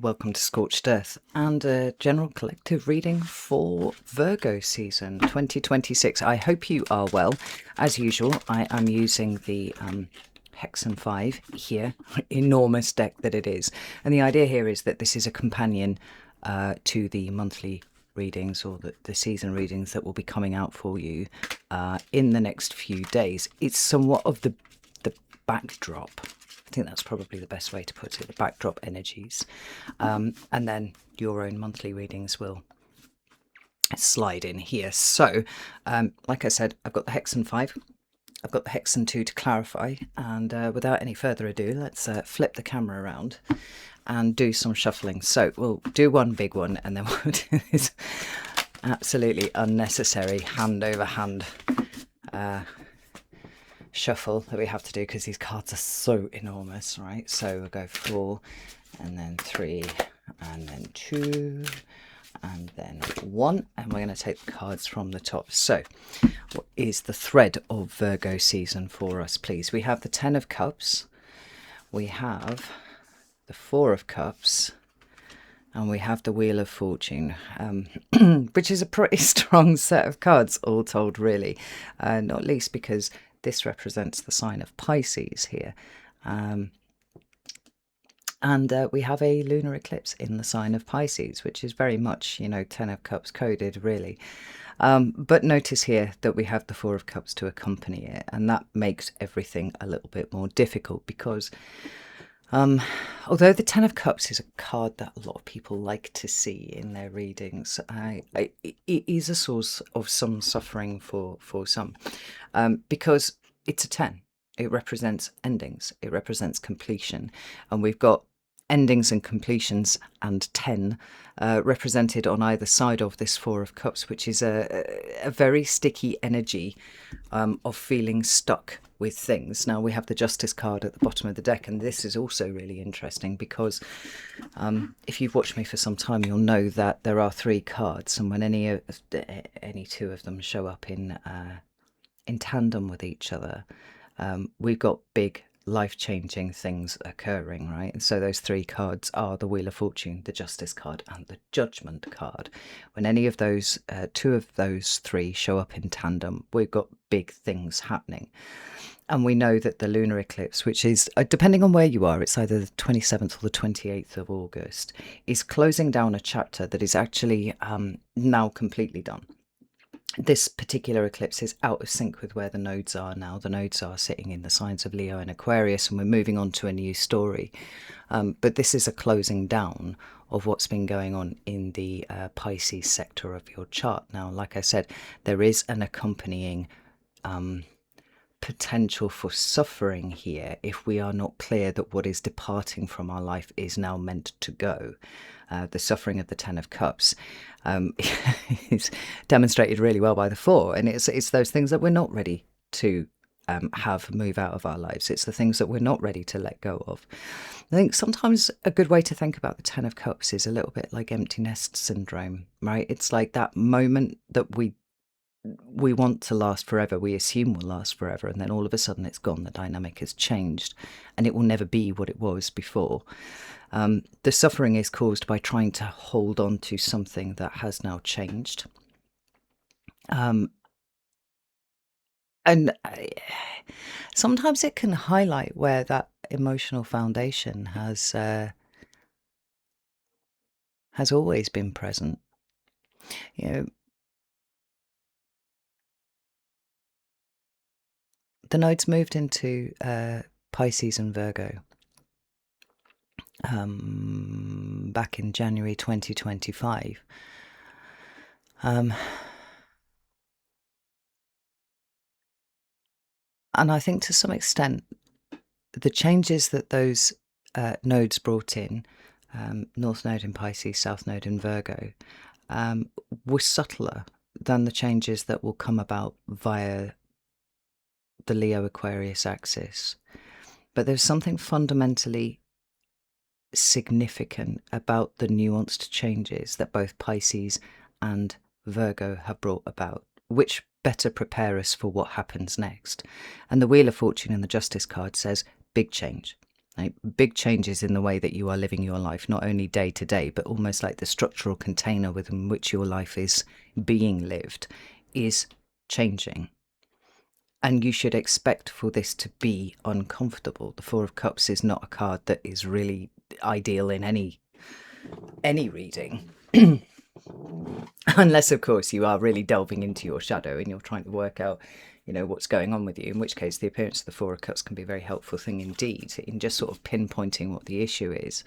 Welcome to Scorched Earth and a general collective reading for Virgo season 2026. I hope you are well. As usual, I am using the Hexen 5 here, enormous deck that it is. And the idea here is that this is a companion to the monthly readings or the season readings that will be coming out for you in the next few days. It's somewhat of the backdrop. I think that's probably the best way to put it, the backdrop energies. And then your own monthly readings will slide in here. So, like I said, I've got the Hexen 5, I've got the Hexen 2 to clarify, and without any further ado, let's flip the camera around and do some shuffling. So we'll do one big one, and then we'll do this absolutely unnecessary hand over hand shuffle that we have to do because these cards are so enormous, right? So we'll go 4 and then 3 and then 2 and then 1, and we're going to take the cards from the top. So what is the thread of Virgo season for us, please? We have the 10 of Cups, we have the 4 of Cups, and we have the Wheel of Fortune, which is a pretty strong set of cards all told, really, not least because this represents the sign of Pisces here. And we have a lunar eclipse in the sign of Pisces, which is very much, 10 of Cups coded, really. But notice here that we have the 4 of Cups to accompany it, and that makes everything a little bit more difficult because although the 10 of Cups is a card that a lot of people like to see in their readings, it is a source of some suffering for some, because it's a 10. It represents endings. It represents completion. And we've got endings and completions and 10 represented on either side of this 4 of Cups, which is a very sticky energy of feeling stuck with things. Now we have the Justice card at the bottom of the deck, and this is also really interesting because if you've watched me for some time, you'll know that there are 3 cards, and when any 2 of them show up in tandem with each other, we've got big life-changing things occurring, right? And so those 3 cards are the Wheel of Fortune, the Justice card, and the Judgment card. When any of those 2 of those 3 show up in tandem, we've got big things happening. And we know that the lunar eclipse, which is, depending on where you are, it's either the 27th or the 28th of August, is closing down a chapter that is actually now completely done. This particular eclipse is out of sync with where the nodes are now. The nodes are sitting in the signs of Leo and Aquarius, and we're moving on to a new story. But this is a closing down of what's been going on in the Pisces sector of your chart. Now, like I said, there is an accompanying potential for suffering here if we are not clear that what is departing from our life is now meant to go. The suffering of the 10 of Cups is demonstrated really well by the 4, and it's those things that we're not ready to have move out of our lives. It's the things that we're not ready to let go of. I think sometimes a good way to think about the 10 of Cups is a little bit like empty nest syndrome, right? It's like that moment that we want to last forever, we assume will last forever, and then all of a sudden it's gone. The dynamic has changed and it will never be what it was before. The suffering is caused by trying to hold on to something that has now changed. And sometimes it can highlight where that emotional foundation has always been present. The nodes moved into Pisces and Virgo back in January 2025. And I think to some extent, the changes that those nodes brought in, North Node in Pisces, South Node in Virgo, were subtler than the changes that will come about via the Leo-Aquarius axis. But there's something fundamentally significant about the nuanced changes that both Pisces and Virgo have brought about, which better prepare us for what happens next. And the Wheel of Fortune and the Justice card says big change. Right? Big changes in the way that you are living your life, not only day to day, but almost like the structural container within which your life is being lived is changing. And you should expect for this to be uncomfortable. The Four of Cups is not a card that is really ideal in any reading. Unless, of course, you are really delving into your shadow and you're trying to work out, what's going on with you, in which case the appearance of the Four of Cups can be a very helpful thing indeed in just sort of pinpointing what the issue is.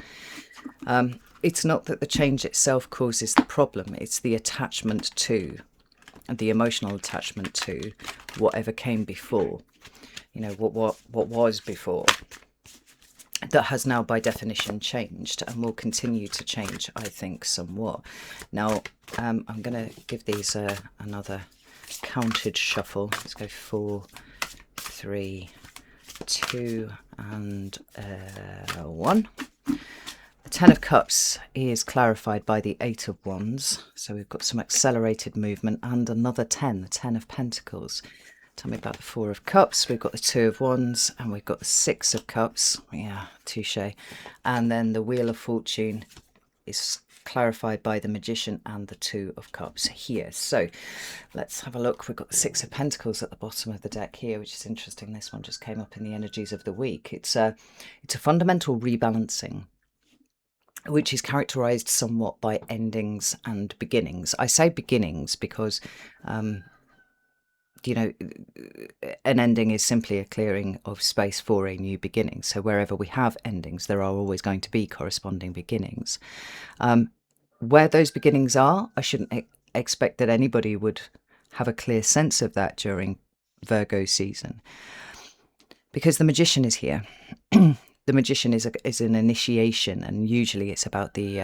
It's not that the change itself causes the problem, it's the attachment to, and the emotional attachment to whatever came before, what was before, that has now by definition changed and will continue to change, I think, somewhat. Now, I'm going to give these another counted shuffle. Let's go 4, 3, 2 and 1. The Ten of Cups is clarified by the Eight of Wands. So we've got some accelerated movement and another 10, the Ten of Pentacles. Tell me about the Four of Cups. We've got the Two of Wands and we've got the Six of Cups. Yeah, touche. And then the Wheel of Fortune is clarified by the Magician and the Two of Cups here. So let's have a look. We've got the Six of Pentacles at the bottom of the deck here, which is interesting. This one just came up in the energies of the week. It's a fundamental rebalancing, which is characterized somewhat by endings and beginnings. I say beginnings because an ending is simply a clearing of space for a new beginning. So wherever we have endings, there are always going to be corresponding beginnings. Where those beginnings are, I shouldn't expect that anybody would have a clear sense of that during Virgo season, because the Magician is here. The Magician is an initiation, and usually it's about the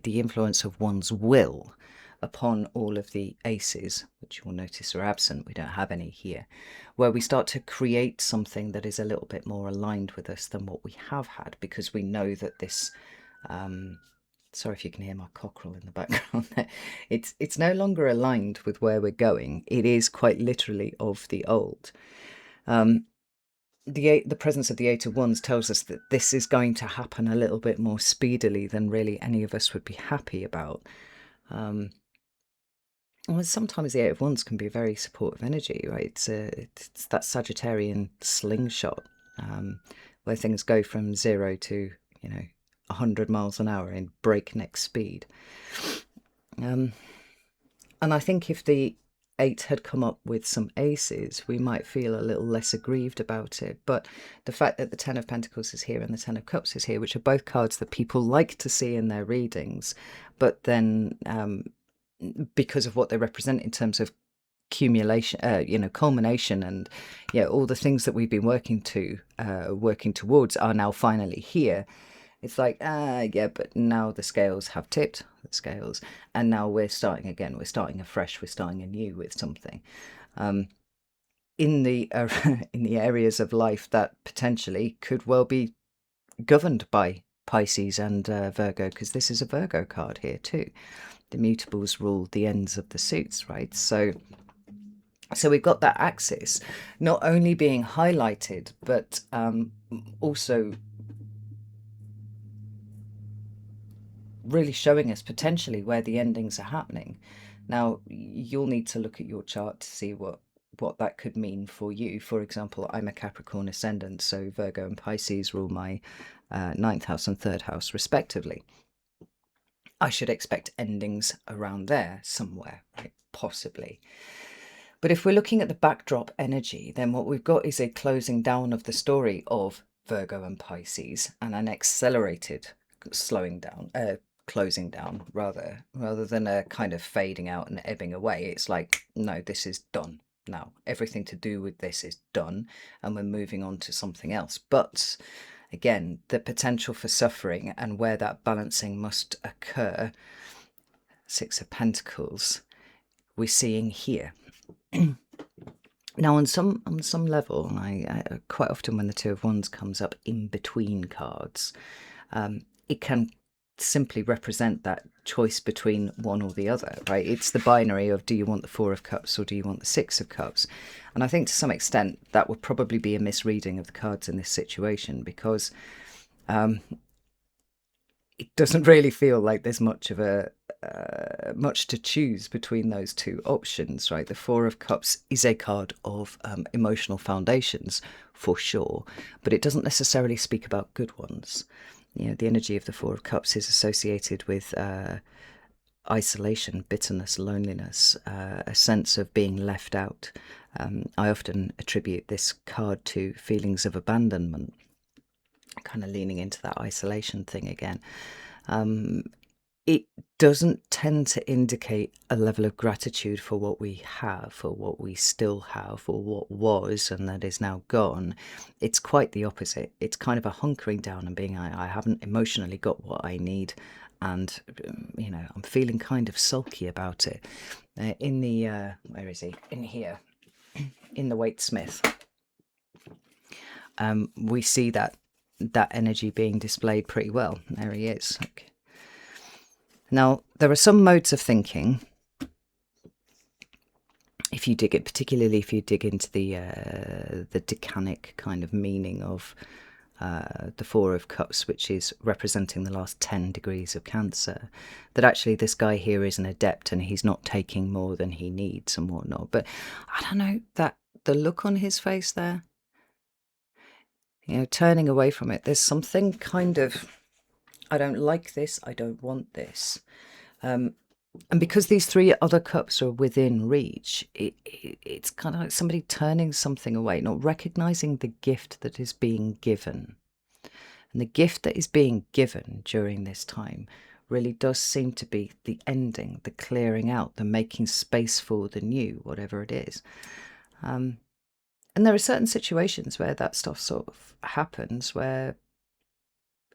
influence of one's will upon all of the aces, which you'll notice are absent. We don't have any here, where we start to create something that is a little bit more aligned with us than what we have had, because we know that this sorry if you can hear my cockerel in the background there. It's no longer aligned with where we're going. It is quite literally of the old. The presence of the Eight of Wands tells us that this is going to happen a little bit more speedily than really any of us would be happy about. Well, sometimes the Eight of Wands can be a very supportive energy, right? It's that Sagittarian slingshot, where things go from 0 to 100 miles an hour in breakneck speed. And I think if the 8 had come up with some aces, we might feel a little less aggrieved about it. But the fact that the Ten of Pentacles is here and the Ten of Cups is here, which are both cards that people like to see in their readings, but then because of what they represent in terms of accumulation, culmination, and all the things that we've been working towards are now finally here. It's like, but now the scales have tipped, and now we're starting again. We're starting afresh. We're starting anew with something. In the areas of life that potentially could well be governed by Pisces and Virgo, because this is a Virgo card here too. The mutables rule the ends of the suits, right? So we've got that axis not only being highlighted, but also really showing us potentially where the endings are happening. Now, you'll need to look at your chart to see what that could mean for you. For example, I'm a Capricorn ascendant, so Virgo and Pisces rule my 9th house and 3rd house respectively. I should expect endings around there somewhere, right? Possibly. But if we're looking at the backdrop energy, then what we've got is a closing down of the story of Virgo and Pisces, and an accelerated closing down rather than a kind of fading out and ebbing away. It's like, no, this is done now. Everything to do with this is done, and we're moving on to something else. But again, the potential for suffering and where that balancing must occur, Six of Pentacles, we're seeing here. Now, on some level, and I quite often when the Two of Wands comes up in between cards, it can simply represent that choice between one or the other, right? It's the binary of, do you want the Four of Cups or do you want the Six of Cups? And I think to some extent that would probably be a misreading of the cards in this situation, because it doesn't really feel like there's much to choose between those two options, right? The Four of Cups is a card of emotional foundations, for sure, but it doesn't necessarily speak about good ones. The energy of the Four of Cups is associated with isolation, bitterness, loneliness, a sense of being left out. I often attribute this card to feelings of abandonment, kind of leaning into that isolation thing again. It doesn't tend to indicate a level of gratitude for what we have, for what we still have, or what was and that is now gone. It's quite the opposite. It's kind of a hunkering down and being, I haven't emotionally got what I need, and I'm feeling kind of sulky about it. In the where is he? In here, in the Waitsmith, we see that energy being displayed pretty well. There he is. Okay. Now, there are some modes of thinking, if you dig it, particularly if you dig into the decanic kind of meaning of the Four of Cups, which is representing the last 10 degrees of Cancer, that actually this guy here is an adept and he's not taking more than he needs and whatnot. But I don't know, that the look on his face there, turning away from it, there's something kind of, I don't like this, I don't want this. And because these three other cups are within reach, it's kind of like somebody turning something away, not recognizing the gift that is being given. And the gift that is being given during this time really does seem to be the ending, the clearing out, the making space for the new, whatever it is. And there are certain situations where that stuff sort of happens, where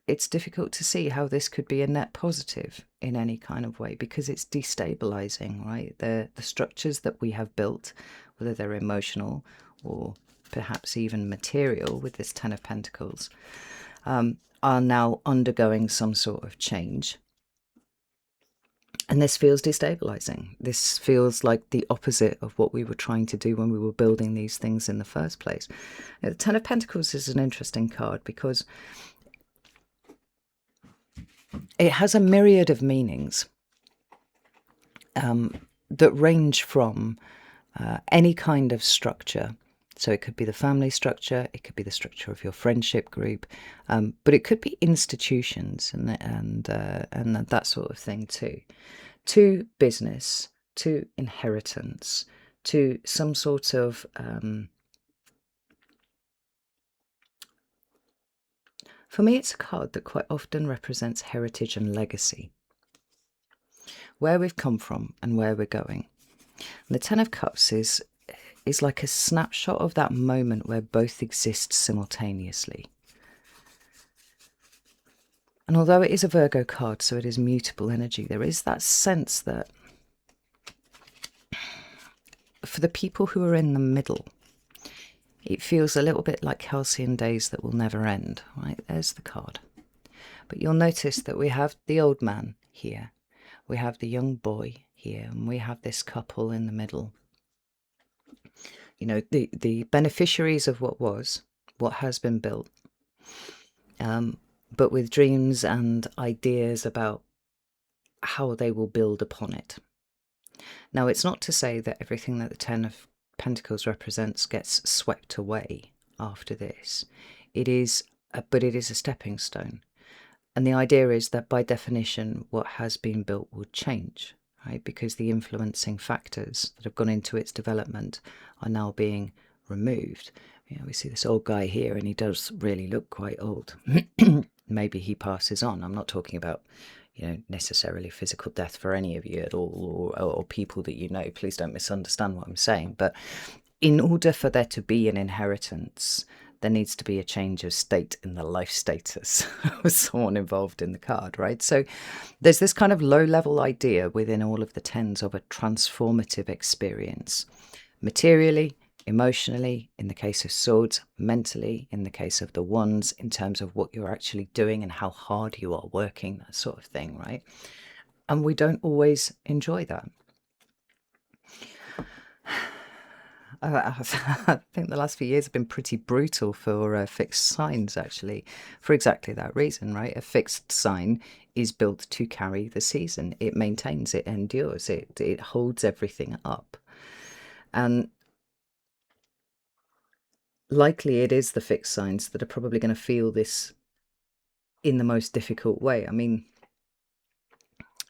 it's difficult to see how this could be a net positive in any kind of way, because it's destabilizing, right? The structures that we have built, whether they're emotional or perhaps even material with this Ten of Pentacles, are now undergoing some sort of change. And this feels destabilizing. This feels like the opposite of what we were trying to do when we were building these things in the first place. The Ten of Pentacles is an interesting card because it has a myriad of meanings that range from any kind of structure. So it could be the family structure, it could be the structure of your friendship group, but it could be institutions and that sort of thing too. To business, to inheritance, to some sort of for me, it's a card that quite often represents heritage and legacy, where we've come from and where we're going. And the Ten of Cups is like a snapshot of that moment where both exist simultaneously. And although it is a Virgo card, so it is mutable energy, there is that sense that for the people who are in the middle, it feels a little bit like halcyon days that will never end, right? There's the card. But you'll notice that we have the old man here, we have the young boy here, and we have this couple in the middle. The beneficiaries of what was, what has been built, but with dreams and ideas about how they will build upon it. Now, it's not to say that everything that the Ten of Pentacles represents gets swept away after this. But it is a stepping stone. And the idea is that by definition, what has been built will change, right? Because the influencing factors that have gone into its development are now being removed. We see this old guy here, and he does really look quite old. Maybe he passes on. I'm not talking about, necessarily physical death for any of you at all, or people that you know. Please don't misunderstand what I'm saying. But in order for there to be an inheritance, there needs to be a change of state in the life status of someone involved in the card, right? So there's this kind of low-level idea within all of the tens of a transformative experience, materially, emotionally, in the case of swords, mentally, in the case of the wands, in terms of what you're actually doing and how hard you are working, that sort of thing, right? And we don't always enjoy that. I think the last few years have been pretty brutal for fixed signs, actually, for exactly that reason, right? A fixed sign is built to carry the season. It maintains, it endures, it holds everything up. And likely it is the fixed signs that are probably going to feel this in the most difficult way. I mean,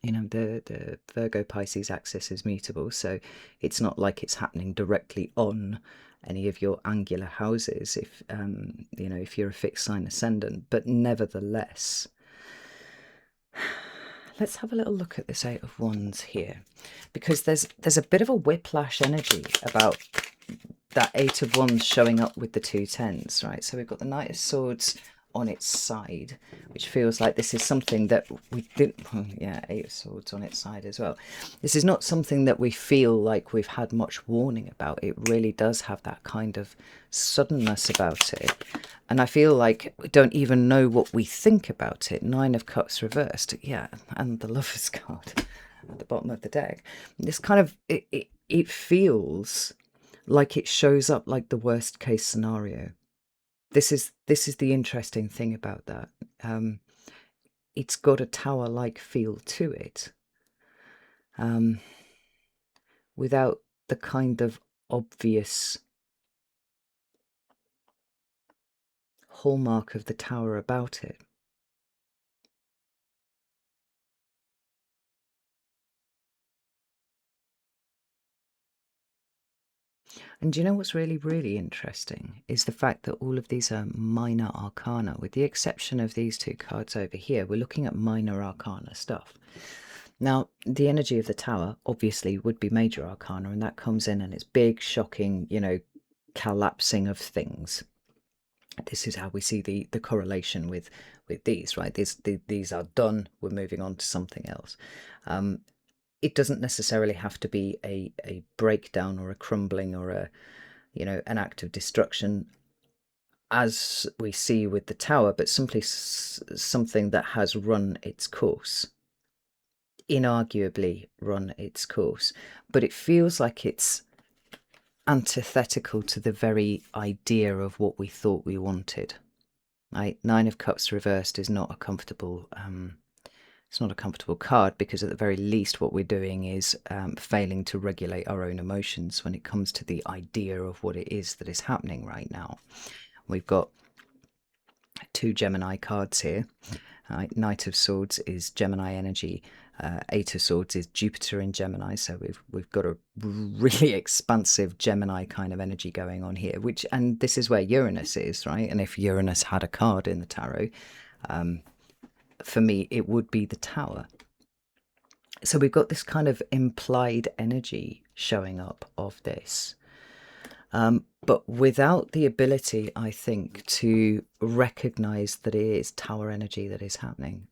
the Virgo Pisces axis is mutable, so it's not like it's happening directly on any of your angular houses if if you're a fixed sign ascendant, but nevertheless, let's have a little look at this Eight of Wands here, because there's a bit of a whiplash energy about that Eight of Wands showing up with the two tens, right? So we've got the Knight of Swords on its side, which feels like this is something that we didn't, yeah, Eight of Swords on its side as well. This is not something that we feel like we've had much warning about. It really does have that kind of suddenness about it. And I feel like we don't even know what we think about it. Nine of Cups reversed, yeah, and the Lover's card at the bottom of the deck. This kind of, it feels like it shows up like the worst case scenario. This is the interesting thing about that. It's got a tower-like feel to it, without the kind of obvious hallmark of the tower about it. And do you know what's really, really interesting is the fact that all of these are minor arcana. With the exception of these two cards over here, we're looking at minor arcana stuff. Now, the energy of the tower obviously would be major arcana, and that comes in and it's big, shocking, collapsing of things. This is how we see the correlation with these, right? These are done, we're moving on to something else. It doesn't necessarily have to be a breakdown or a crumbling or an act of destruction, as we see with the tower, but simply something that has run its course, inarguably run its course. But it feels like it's antithetical to the very idea of what we thought we wanted. Right? Nine of Cups reversed is not a comfortable it's not a comfortable card, because at the very least what we're doing is failing to regulate our own emotions when it comes to the idea of what it is that is happening right now. We've got two Gemini cards here. Knight of Swords is Gemini energy. Eight of Swords is Jupiter in Gemini, so we've got a really expansive Gemini kind of energy going on here, and this is where Uranus is, right? And if Uranus had a card in the tarot, for me it would be the Tower. So we've got this kind of implied energy showing up of this, but without the ability, I think, to recognize that it is Tower energy that is happening.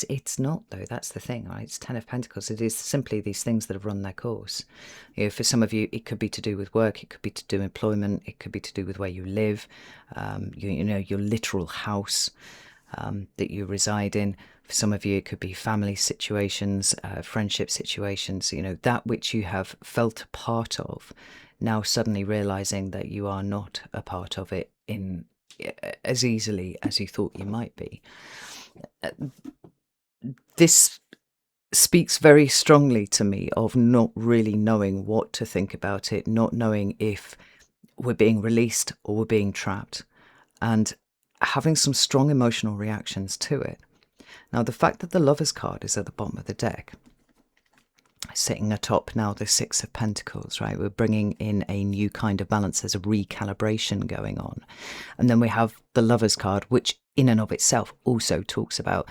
It's not, though. That's the thing, right? It's Ten of Pentacles. It is simply these things that have run their course. For some of you, it could be to do with work. It could be to do with employment. It could be to do with where you live. Your literal house that you reside in. For some of you, it could be family situations, friendship situations. That which you have felt a part of, now suddenly realizing that you are not a part of it in as easily as you thought you might be. This speaks very strongly to me of not really knowing what to think about it, not knowing if we're being released or we're being trapped, and having some strong emotional reactions to it. Now, the fact that the Lover's card is at the bottom of the deck, sitting atop now the Six of Pentacles, right? We're bringing in a new kind of balance. There's a recalibration going on. And then we have the Lover's card, which in and of itself also talks about,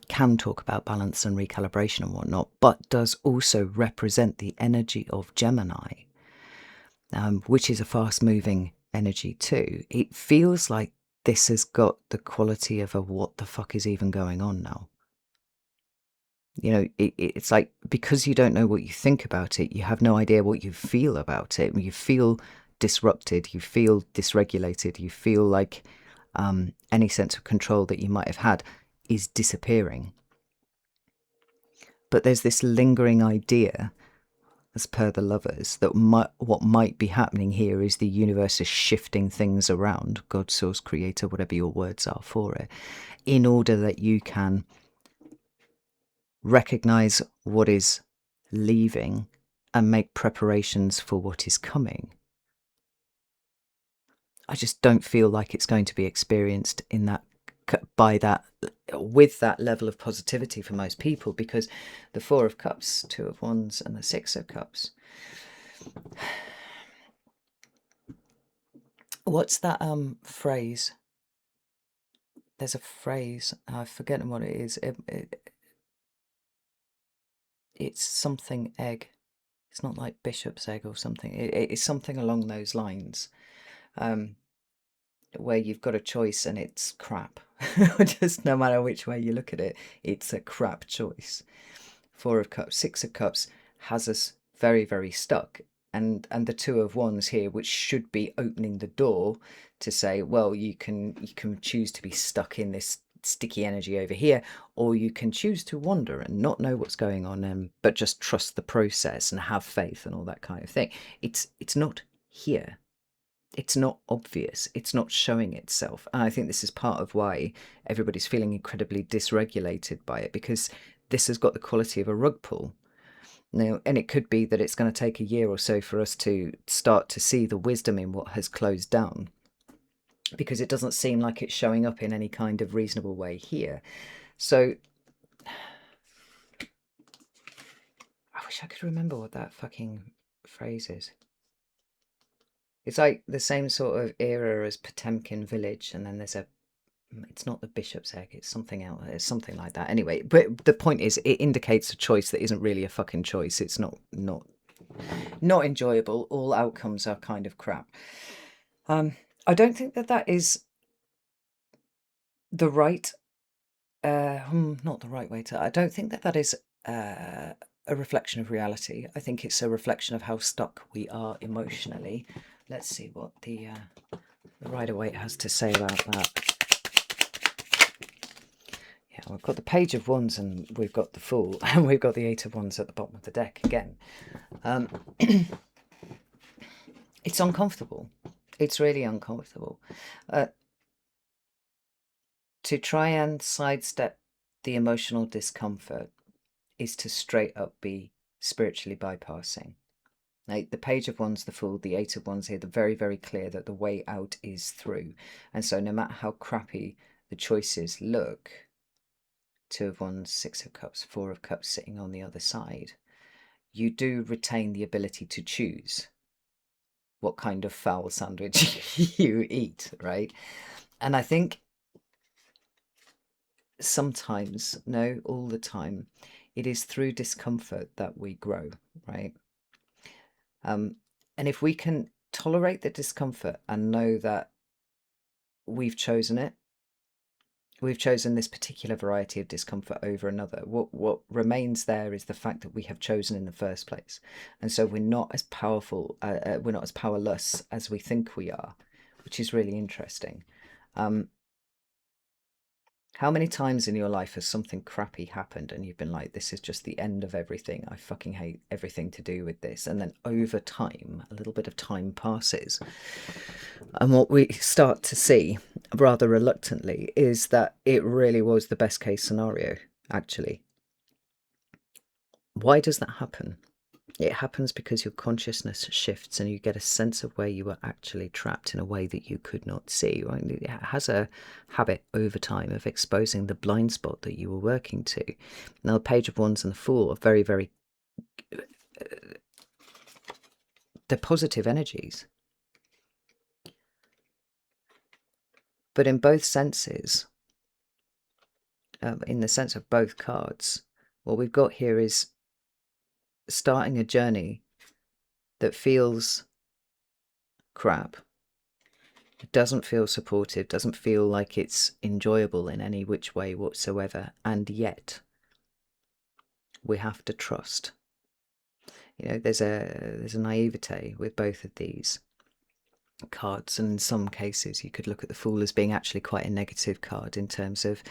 can talk about balance and recalibration and whatnot, but does also represent the energy of Gemini, which is a fast-moving energy too. It feels like this has got the quality of a what the fuck is even going on now. You know, it's like, because you don't know what you think about it, you have no idea what you feel about it. You feel disrupted, you feel dysregulated, you feel like any sense of control that you might have had is disappearing. But there's this lingering idea, as per the lovers, that what might be happening here is the universe is shifting things around, God, source, creator, whatever your words are for it, in order that you can recognize what is leaving and make preparations for what is coming. I just don't feel like it's going to be experienced in that, with that level of positivity for most people, because the Four of Cups, Two of Wands, and the Six of Cups. What's that phrase? There's a phrase, I've forgotten what it is. It's something egg. It's not like bishop's egg or something. It's something along those lines, where you've got a choice and it's crap. Just no matter which way you look at it, it's a crap choice. Four of Cups, Six of Cups has us very, very stuck. And the Two of Wands here, which should be opening the door to say, well, you can choose to be stuck in this sticky energy over here, or you can choose to wander and not know what's going on, but just trust the process and have faith and all that kind of thing. It's not here. It's not obvious. It's not showing itself. And I think this is part of why everybody's feeling incredibly dysregulated by it, because this has got the quality of a rug pull. Now, and it could be that it's going to take a year or so for us to start to see the wisdom in what has closed down, because it doesn't seem like it's showing up in any kind of reasonable way here. So I wish I could remember what that fucking phrase is. It's like the same sort of era as Potemkin Village, and then there's a, it's not the bishop's egg, it's something else, it's something like that. Anyway, but the point is, it indicates a choice that isn't really a fucking choice. It's not enjoyable. All outcomes are kind of crap. I don't think that is the right, not the right way to, I don't think that is a reflection of reality. I think it's a reflection of how stuck we are emotionally. Let's see what the Rider-Waite has to say about that. Yeah, we've got the Page of Wands and we've got the Fool, and we've got the Eight of Wands at the bottom of the deck again. It's uncomfortable. It's really uncomfortable. To try and sidestep the emotional discomfort is to straight up be spiritually bypassing. Like the Page of Wands, the Fool, the Eight of Wands here, they're very, very clear that the way out is through. And so no matter how crappy the choices look, Two of Wands, Six of Cups, Four of Cups sitting on the other side, you do retain the ability to choose what kind of foul sandwich you eat, right? And I think sometimes, no, all the time, it is through discomfort that we grow, right? And if we can tolerate the discomfort and know that we've chosen it, we've chosen this particular variety of discomfort over another, what remains there is the fact that we have chosen in the first place. And so we're not as powerful, we're not as powerless as we think we are, which is really interesting. How many times in your life has something crappy happened and you've been like, this is just the end of everything, I fucking hate everything to do with this? And then over time, a little bit of time passes, and what we start to see, rather reluctantly, is that it really was the best case scenario, actually. Why does that happen? It happens because your consciousness shifts and you get a sense of where you were actually trapped in a way that you could not see. Right? It has a habit over time of exposing the blind spot that you were working to. Now, the Page of Wands and the Fool are very, very... they're positive energies. But in both senses, in the sense of both cards, what we've got here is starting a journey that feels crap. It doesn't feel supportive, doesn't feel like it's enjoyable in any which way whatsoever, and yet we have to trust. You know, there's a naivete with both of these cards, and in some cases you could look at the Fool as being actually quite a negative card in terms of,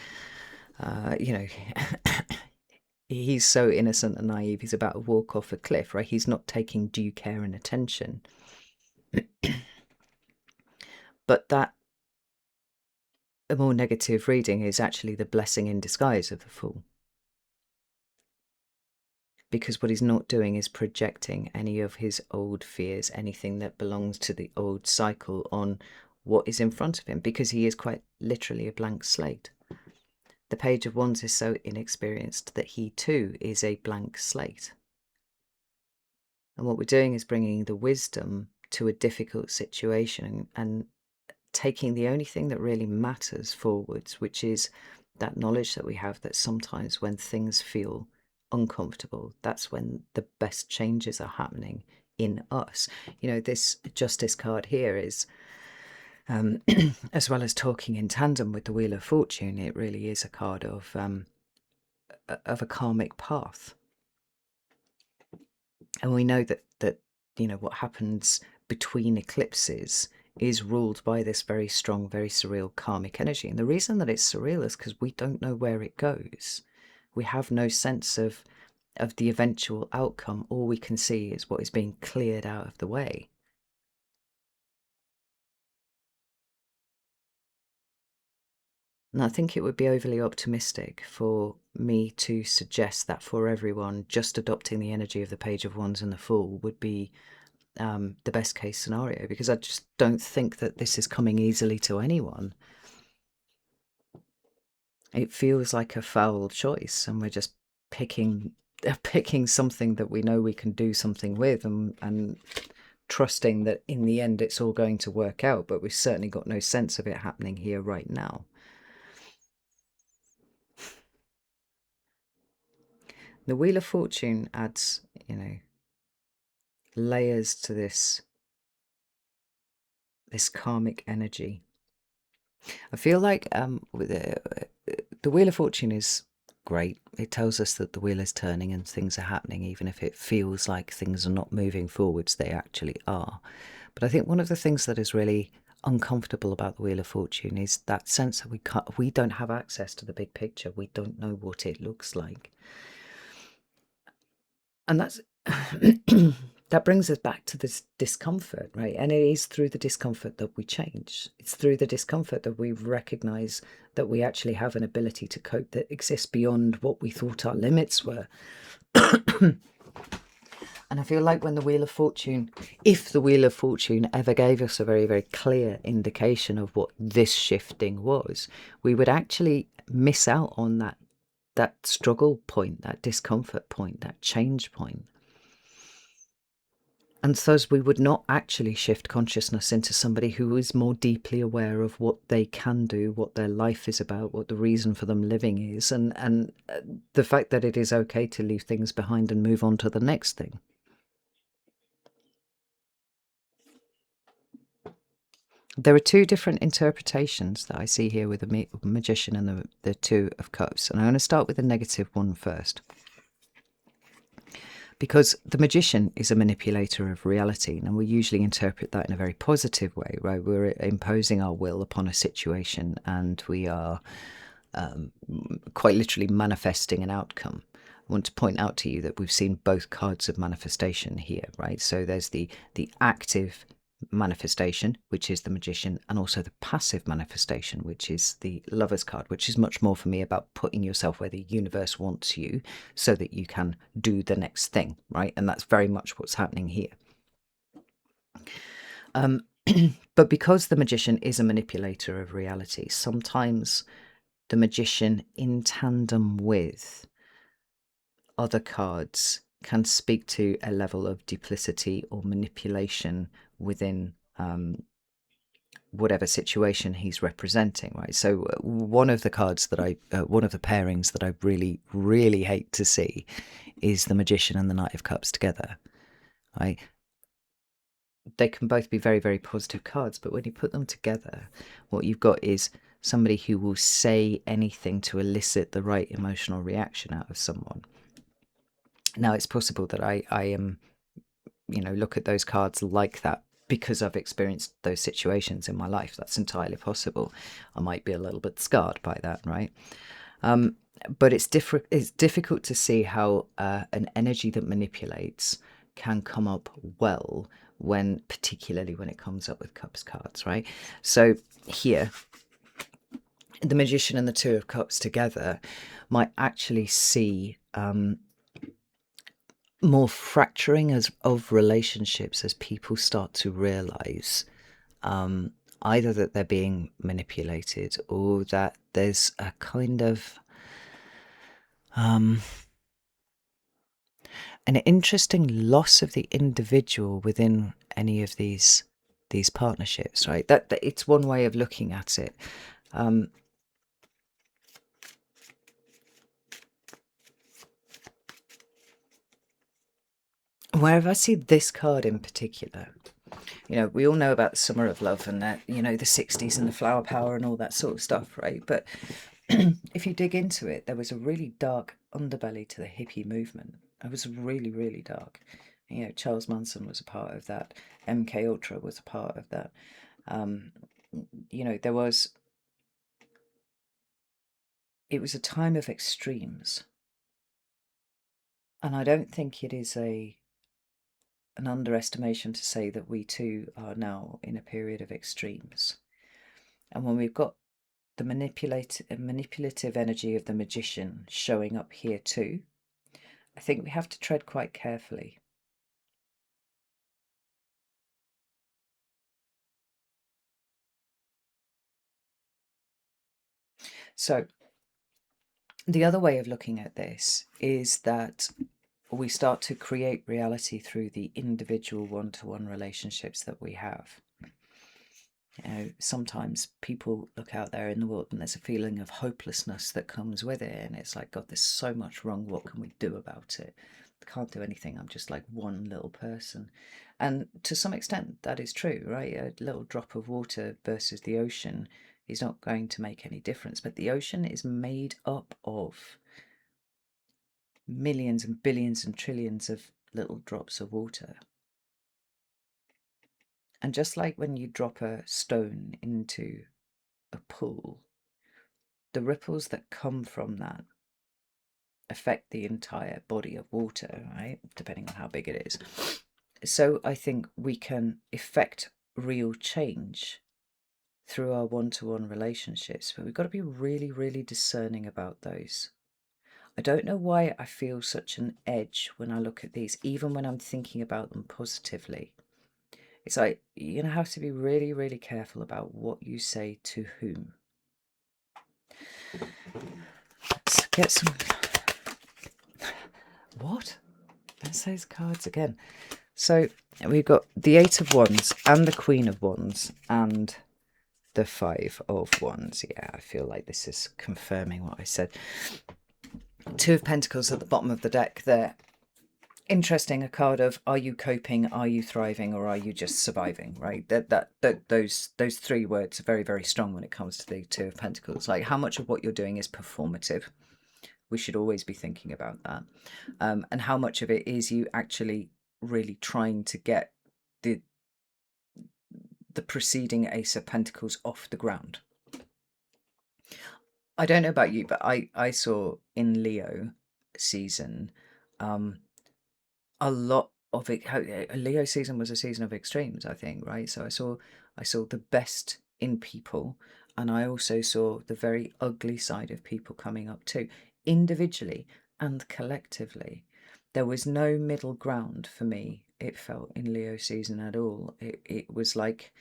you know, he's so innocent and naive, he's about to walk off a cliff, right? He's not taking due care and attention. But that, a more negative reading is actually the blessing in disguise of the Fool. Because what he's not doing is projecting any of his old fears, anything that belongs to the old cycle, on what is in front of him, because he is quite literally a blank slate. The Page of Wands is so inexperienced that he too is a blank slate. And what we're doing is bringing the wisdom to a difficult situation and taking the only thing that really matters forwards, which is that knowledge that we have that sometimes when things feel uncomfortable, that's when the best changes are happening in us. You know, this Justice card here is, as well as talking in tandem with the Wheel of Fortune, it really is a card of a karmic path. And we know that you know, what happens between eclipses is ruled by this very strong, very surreal karmic energy. And the reason that it's surreal is because we don't know where it goes. We have no sense of the eventual outcome. All we can see is what is being cleared out of the way. And I think it would be overly optimistic for me to suggest that for everyone, just adopting the energy of the Page of Wands and the Fool would be the best case scenario, because I just don't think that this is coming easily to anyone. It feels like a foul choice, and we're just picking something that we know we can do something with, and trusting that in the end it's all going to work out, but we've certainly got no sense of it happening here right now. The Wheel of Fortune adds, you know, layers to this karmic energy. I feel like with the Wheel of Fortune is great. It tells us that the wheel is turning and things are happening, even if it feels like things are not moving forwards, they actually are. But I think one of the things that is really uncomfortable about the Wheel of Fortune is that sense that we don't have access to the big picture. We don't know what it looks like. And that's that brings us back to this discomfort, right? And it is through the discomfort that we change. It's through the discomfort that we recognize that we actually have an ability to cope that exists beyond what we thought our limits were. And I feel like when the Wheel of Fortune, if the Wheel of Fortune ever gave us a very, very clear indication of what this shifting was, we would actually miss out on that struggle point, that discomfort point, that change point. And thus we would not actually shift consciousness into somebody who is more deeply aware of what they can do, what their life is about, what the reason for them living is, and the fact that it is okay to leave things behind and move on to the next thing. There are two different interpretations that I see here with the Magician and the Two of Cups. And I'm going to start with the negative one first. Because the Magician is a manipulator of reality, and we usually interpret that in a very positive way, right? We're imposing our will upon a situation, and we are quite literally manifesting an outcome. I want to point out to you that we've seen both cards of manifestation here, right? So there's the active manifestation, which is the Magician, and also the passive manifestation, which is the Lover's card, which is much more for me about putting yourself where the universe wants you so that you can do the next thing, right? And that's very much what's happening here. But because the Magician is a manipulator of reality, sometimes the Magician in tandem with other cards can speak to a level of duplicity or manipulation within whatever situation he's representing, right? So one of the cards that one of the pairings that I really, really hate to see is the Magician and the Knight of Cups together, right? They can both be very, very positive cards, but when you put them together, what you've got is somebody who will say anything to elicit the right emotional reaction out of someone. Now, it's possible that I am, look at those cards like that because I've experienced those situations in my life. That's entirely possible. I might be a little bit scarred by that, right? But it's different. It's difficult to see how an energy that manipulates can come up well particularly when it comes up with cups cards, right? So here, the Magician and the Two of Cups together might actually see more fracturing of relationships as people start to realize either that they're being manipulated or that there's a kind of an interesting loss of the individual within any of these partnerships, right? That it's one way of looking at it. Wherever I see this card in particular, we all know about the summer of love and that, the 60s and the flower power and all that sort of stuff, right? But if you dig into it, there was a really dark underbelly to the hippie movement. It was really, really dark. Charles Manson was a part of that. MK Ultra was a part of that. There was. It was a time of extremes, and I don't think it is an underestimation to say that we too are now in a period of extremes. And when we've got the manipulative energy of the magician showing up here too, I think we have to tread quite carefully. So the other way of looking at this is that we start to create reality through the individual one-to-one relationships that we have. Sometimes people look out there in the world and there's a feeling of hopelessness that comes with it, and it's like, God, there's so much wrong. What can we do about it? I can't do anything. I'm just like one little person. And to some extent, that is true, right? A little drop of water versus the ocean is not going to make any difference. But the ocean is made up of millions and billions and trillions of little drops of water. And just like when you drop a stone into a pool, the ripples that come from that affect the entire body of water, right? Depending on how big it is. So I think we can effect real change through our one-to-one relationships, but we've got to be really, really discerning about those. I don't know why I feel such an edge when I look at these, even when I'm thinking about them positively. It's like, have to be really, really careful about what you say to whom. Let's get some... What? Let's say those cards again. So we've got the Eight of Wands and the Queen of Wands and the Five of Wands. Yeah, I feel like this is confirming what I said. Two of Pentacles at the bottom of the deck there. Interesting, a card of, are you coping, are you thriving, or are you just surviving, right? Those three words are very, very strong when it comes to the Two of Pentacles. Like, how much of what you're doing is performative? We should always be thinking about that. And how much of it is you actually really trying to get the preceding Ace of Pentacles off the ground. I don't know about you, but I saw in Leo season a lot of it. Leo season was a season of extremes, I think, right? So I saw the best in people, and I also saw the very ugly side of people coming up too, individually and collectively. There was no middle ground for me, it felt, in Leo season at all. It was like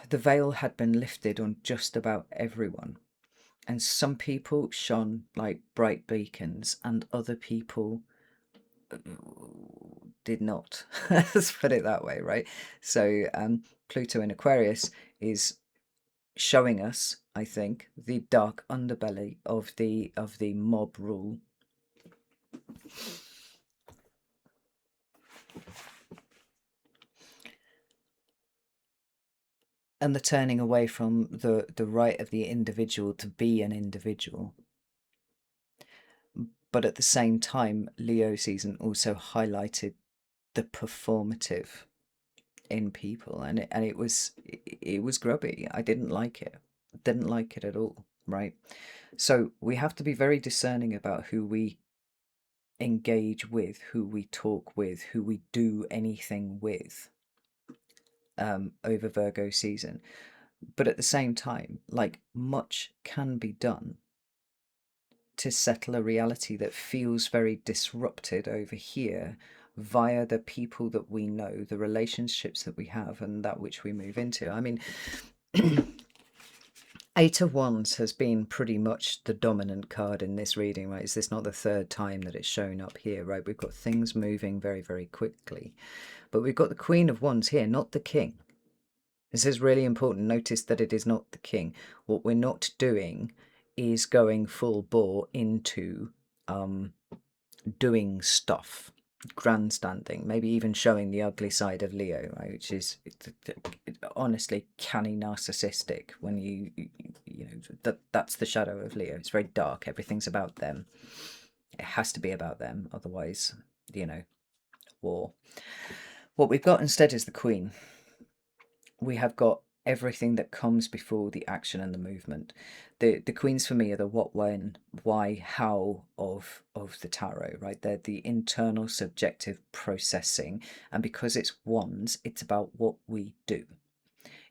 the veil had been lifted on just about everyone. And some people shone like bright beacons, and other people did not. Let's put it that way, right? So Pluto in Aquarius is showing us, I think, the dark underbelly of the mob rule. And the turning away from the right of the individual to be an individual. But at the same time, Leo season also highlighted the performative in people, and it was grubby. I didn't like it. Didn't like it at all, right? So we have to be very discerning about who we engage with, who we talk with, who we do anything with over Virgo season. But at the same time, like, much can be done to settle a reality that feels very disrupted over here via the people that we know, the relationships that we have, and that which we move into. I mean, Eight of Wands has been pretty much the dominant card in this reading, right? Is this not the third time that it's shown up here, right? We've got things moving very, very quickly. But we've got the Queen of Wands here, not the King. This is really important. Notice that it is not the King. What we're not doing is going full bore into doing stuff, grandstanding, maybe even showing the ugly side of Leo, right? Which is honestly canny narcissistic. When you know that's the shadow of Leo. It's very dark. Everything's about them. It has to be about them, otherwise, war. What we've got instead is the Queen. We have got everything that comes before the action and the movement. The queens for me are the what, when, why, how of the tarot, right? They're the internal subjective processing, and because it's wands, it's about what we do.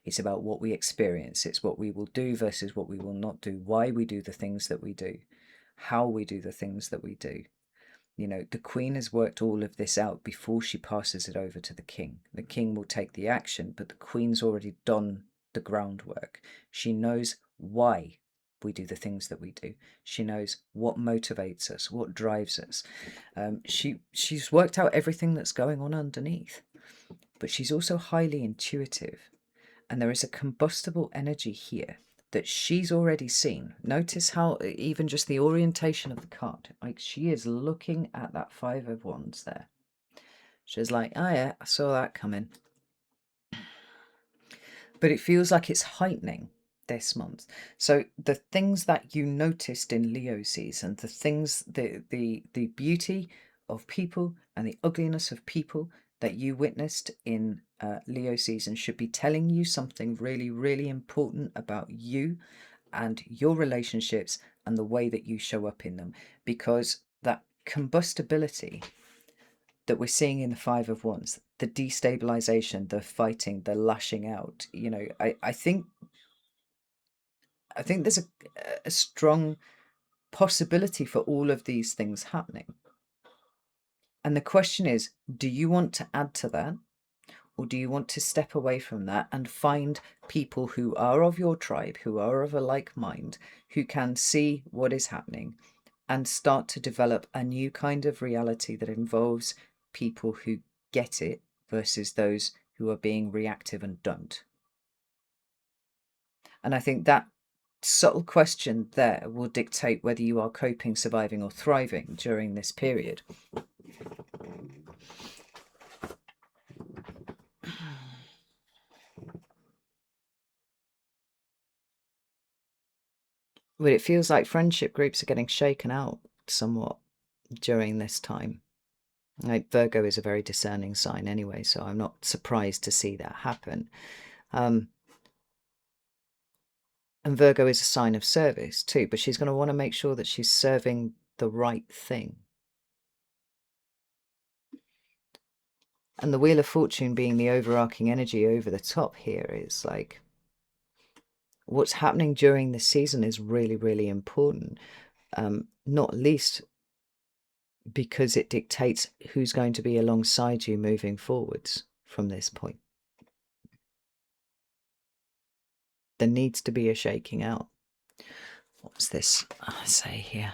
It's about what we experience. It's what we will do versus what we will not do, why we do the things that we do, how we do the things that we do. The Queen has worked all of this out before she passes it over to the King. The King will take the action, but the Queen's already done the groundwork. She knows why we do the things that we do. She knows what motivates us, what drives us. She's worked out everything that's going on underneath, but she's also highly intuitive. And there is a combustible energy here that she's already seen. Notice how even just the orientation of the card, like, she is looking at that Five of Wands there. She's like, oh yeah, I saw that coming. But it feels like it's heightening this month. So the things that you noticed in Leo season, the things, the beauty of people and the ugliness of people that you witnessed in Leo season should be telling you something really, really important about you and your relationships and the way that you show up in them. Because that combustibility that we're seeing in the Five of Wands, the destabilization, the fighting, the lashing out, I think there's a strong possibility for all of these things happening. And the question is, do you want to add to that? Or do you want to step away from that and find people who are of your tribe, who are of a like mind, who can see what is happening and start to develop a new kind of reality that involves people who get it versus those who are being reactive and don't? And I think that subtle question there will dictate whether you are coping, surviving, or thriving during this period. But it feels like friendship groups are getting shaken out somewhat during this time. Like, Virgo is a very discerning sign anyway, so I'm not surprised to see that happen. And Virgo is a sign of service too, but she's going to want to make sure that she's serving the right thing. And the Wheel of Fortune being the overarching energy over the top here is like, what's happening during this season is really, really important. Not least because it dictates who's going to be alongside you moving forwards from this point. There needs to be a shaking out. What's this say here?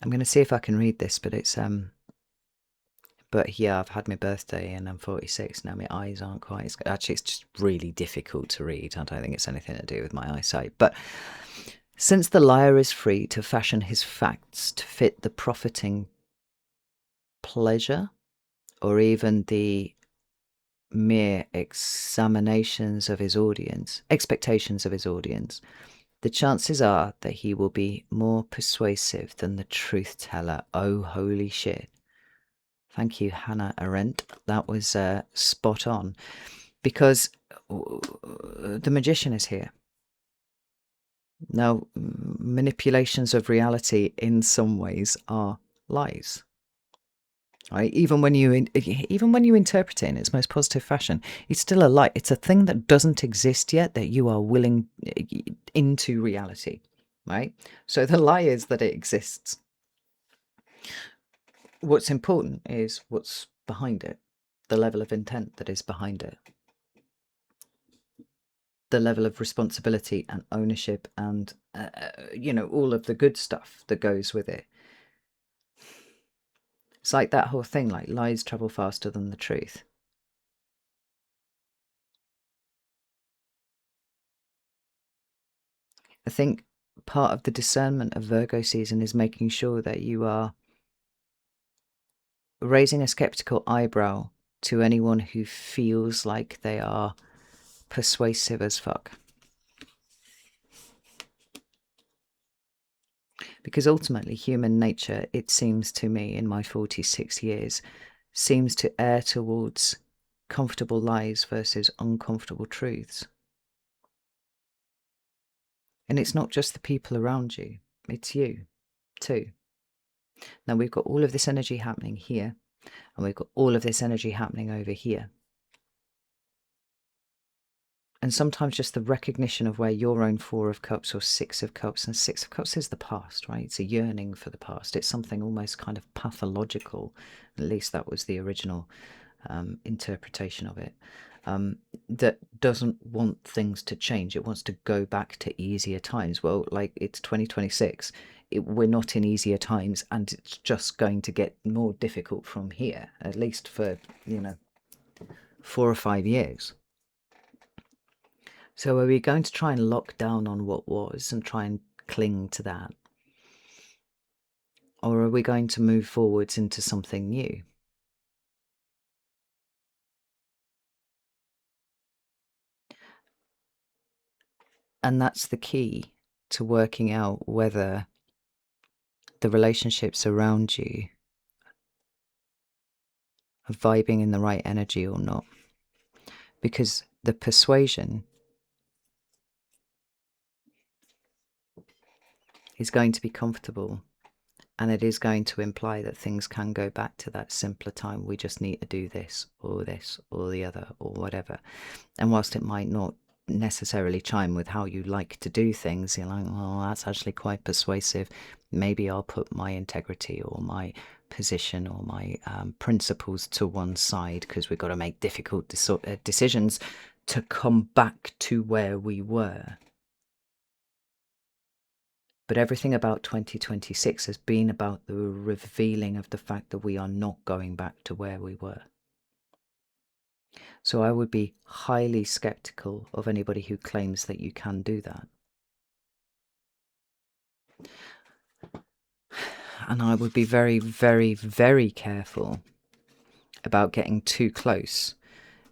I'm going to see if I can read this, but it's but yeah, I've had my birthday and I'm 46 now. My eyes aren't quite. Actually, it's just really difficult to read. I don't think it's anything to do with my eyesight. But since the liar is free to fashion his facts to fit the profiting pleasure or even the mere examinations of his audience, expectations of his audience, the chances are that he will be more persuasive than the truth teller. Oh, holy shit. Thank you, Hannah Arendt. That was spot on. Because the magician is here. Now, manipulations of reality in some ways are lies. Right? Even when you interpret it in its most positive fashion, it's still a lie. It's a thing that doesn't exist yet that you are willing into reality. Right? So the lie is that it exists. What's important is what's behind it, the level of intent that is behind it, the level of responsibility and ownership and, all of the good stuff that goes with it. It's like that whole thing, like lies travel faster than the truth. I think part of the discernment of Virgo season is making sure that you are raising a skeptical eyebrow to anyone who feels like they are persuasive as fuck. Because ultimately, human nature, it seems to me, in my 46 years, seems to err towards comfortable lies versus uncomfortable truths. And it's not just the people around you, it's you too. Now we've got all of this energy happening here, and we've got all of this energy happening over here. And sometimes just the recognition of where your own Four of Cups or Six of Cups, and Six of Cups is the past, right? It's a yearning for the past. It's something almost kind of pathological. At least that was the original interpretation of it. That doesn't want things to change. It wants to go back to easier times. Well, like, it's 2026. We're not in easier times, and it's just going to get more difficult from here, at least for, 4 or 5 years. So are we going to try and lock down on what was and try and cling to that? Or are we going to move forwards into something new? And that's the key to working out whether the relationships around you are vibing in the right energy or not. Because the persuasion is going to be comfortable, and it is going to imply that things can go back to that simpler time. We just need to do this or the other or whatever. And whilst it might not necessarily chime with how you like to do things, you're like, oh, that's actually quite persuasive. Maybe I'll put my integrity or my position or my principles to one side, because we've got to make difficult decisions to come back to where we were. But everything about 2026 has been about the revealing of the fact that we are not going back to where we were. So I would be highly skeptical of anybody who claims that you can do that. And I would be very, very, very careful about getting too close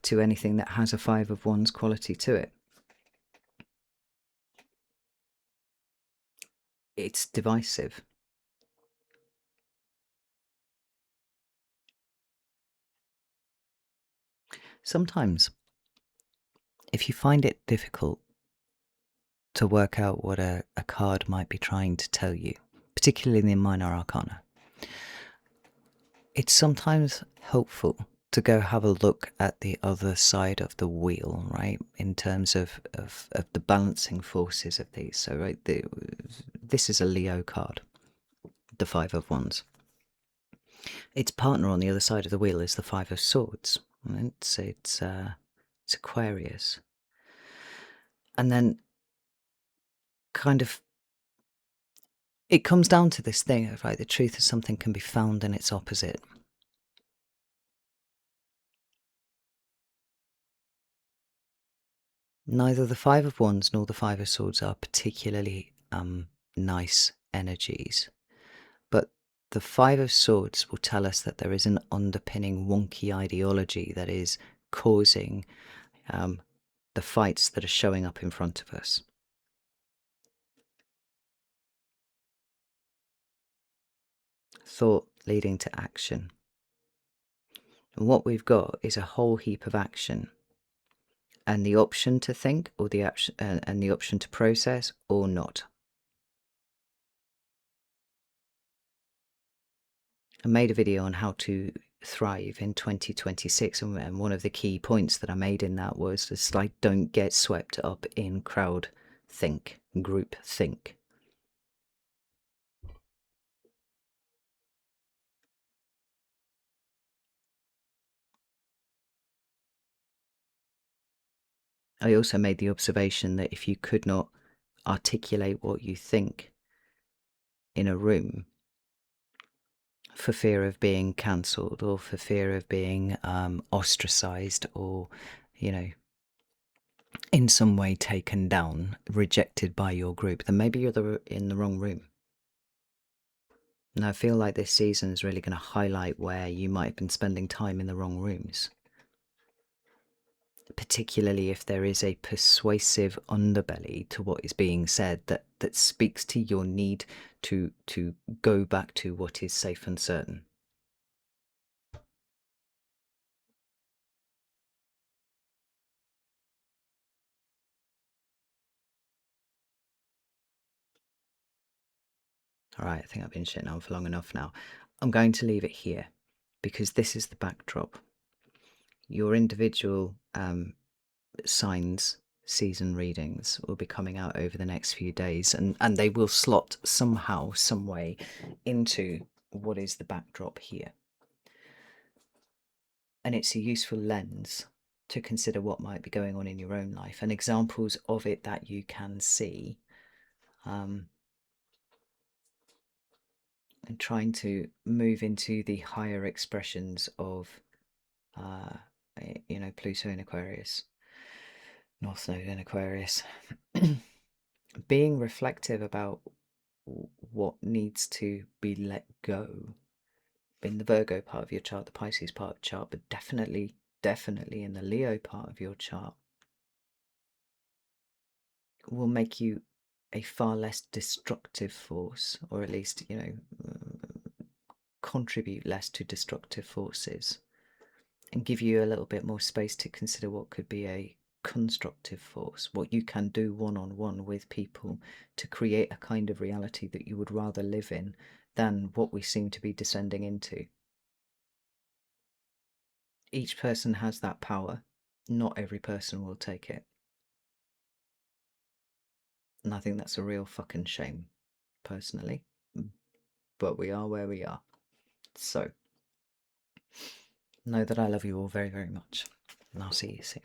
to anything that has a Five of Wands quality to it. It's divisive. Sometimes, if you find it difficult to work out what a card might be trying to tell you, particularly in the minor arcana, it's sometimes helpful to go have a look at the other side of the wheel, right? In terms of the balancing forces of these. So, right, this is a Leo card, the Five of Wands. Its partner on the other side of the wheel is the Five of Swords. It's Aquarius. And then kind of it comes down to this thing of, right, the truth of something can be found in its opposite. Neither the Five of Wands nor the Five of Swords are particularly nice energies, but the Five of Swords will tell us that there is an underpinning wonky ideology that is causing the fights that are showing up in front of us. Thought leading to action. And what we've got is a whole heap of action, and the option to think, or the option and the option to process, or not. I made a video on how to thrive in 2026, and one of the key points that I made in that was just like, don't get swept up in crowd think, group think. I also made the observation that if you could not articulate what you think in a room for fear of being cancelled, or for fear of being ostracized, or, in some way taken down, rejected by your group, then maybe you're in the wrong room. And I feel like this season is really going to highlight where you might have been spending time in the wrong rooms. Particularly if there is a persuasive underbelly to what is being said that speaks to your need to go back to what is safe and certain. Alright, I think I've been shitting on for long enough now. I'm going to leave it here because this is the backdrop. Your individual signs season readings will be coming out over the next few days, and they will slot somehow, some way into what is the backdrop here. And it's a useful lens to consider what might be going on in your own life, and examples of it that you can see, and trying to move into the higher expressions of Pluto in Aquarius, North Node in Aquarius. Being reflective about what needs to be let go in the Virgo part of your chart, the Pisces part of the chart, but definitely in the Leo part of your chart, will make you a far less destructive force, or at least, contribute less to destructive forces, and give you a little bit more space to consider what could be a constructive force, what you can do one-on-one with people to create a kind of reality that you would rather live in than what we seem to be descending into. Each person has that power. Not every person will take it. And I think that's a real fucking shame, personally. But we are where we are. So, know that I love you all very, very much. And I'll see you soon.